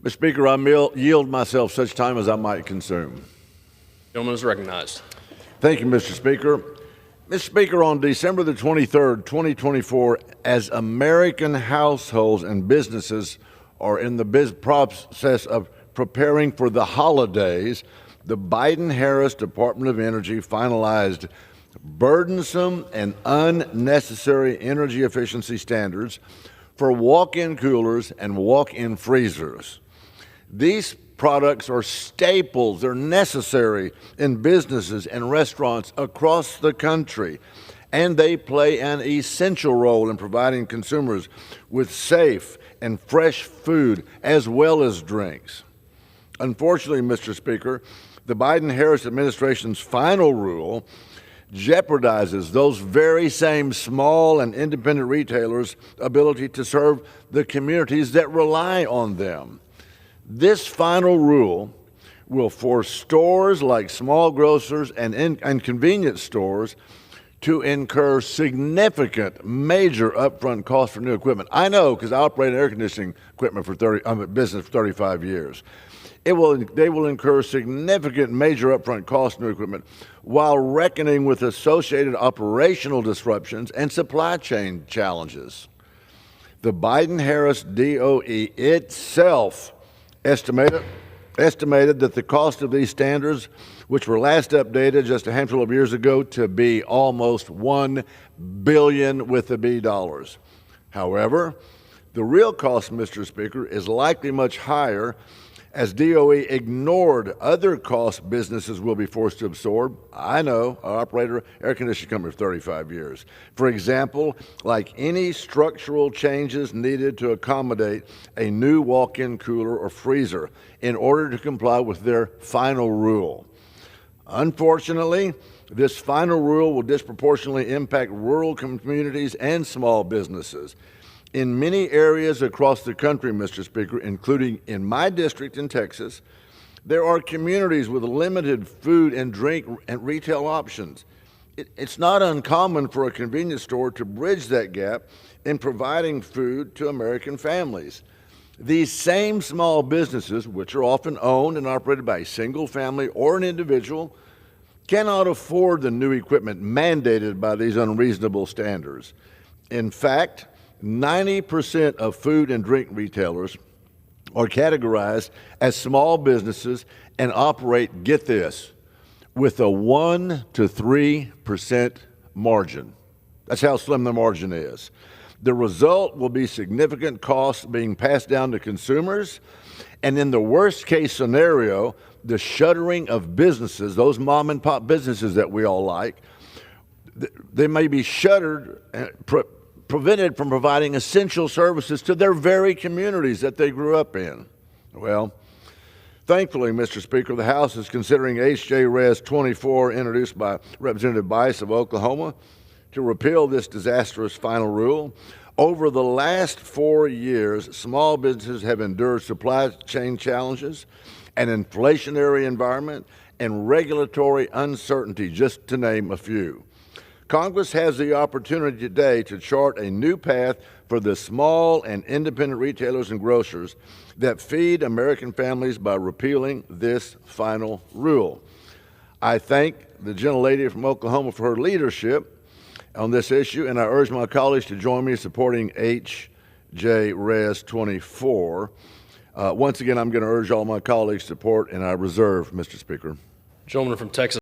Mr. Speaker, I yield myself such time as I might consume. Gentleman is recognized. Thank you, Mr. Speaker. Mr. Speaker, on December the 23rd, 2024, as American households and businesses are in the process of preparing for the holidays, the Biden-Harris Department of Energy finalized burdensome and unnecessary energy efficiency standards for walk-in coolers and walk-in freezers. These products are staples. They're necessary in businesses and restaurants across the country, and they play an essential role in providing consumers with safe and fresh food as well as drinks. Unfortunately, Mr. Speaker, the Biden-Harris administration's final rule jeopardizes those very same small and independent retailers' ability to serve the communities that rely on them. This final rule will force stores like small grocers and convenience stores to incur significant, major upfront costs for new equipment. I know because I operated air conditioning equipment business for 35 years. They will incur significant, major upfront costs for new equipment while reckoning with associated operational disruptions and supply chain challenges. The Biden-Harris DOE itself estimated that the cost of these standards, which were last updated just a handful of years ago, to be almost $1 billion with a B dollars. However, the real cost, Mr. Speaker, is likely much higher, as DOE ignored other costs businesses will be forced to absorb. I know, I operated an air conditioning company for 35 years. For example, like any structural changes needed to accommodate a new walk-in cooler or freezer in order to comply with their final rule. Unfortunately, this final rule will disproportionately impact rural communities and small businesses. In many areas across the country, Mr. Speaker, including in my district in Texas, there are communities with limited food and drink and retail options. It's not uncommon for a convenience store to bridge that gap in providing food to American families. These same small businesses, which are often owned and operated by a single family or an individual, cannot afford the new equipment mandated by these unreasonable standards. In fact, 90% of food and drink retailers are categorized as small businesses and operate, get this, with a 1 to 3% margin. That's how slim the margin is. The result will be significant costs being passed down to consumers, and in the worst case scenario, the shuttering of businesses, those mom and pop businesses that we all like, they may be shuttered, prevented from providing essential services to their very communities that they grew up in. Well, thankfully, Mr. Speaker, the House is considering H.J. Res. 24, introduced by Representative Bice of Oklahoma, to repeal this disastrous final rule. Over the last 4 years, small businesses have endured supply chain challenges, an inflationary environment, and regulatory uncertainty, just to name a few. Congress has the opportunity today to chart a new path for the small and independent retailers and grocers that feed American families by repealing this final rule. I thank the gentlelady from Oklahoma for her leadership on this issue, and I urge my colleagues to join me in supporting H.J. Res. 24. Once again, I'm going to urge all my colleagues to support, and I reserve, Mr. Speaker. Gentleman from Texas.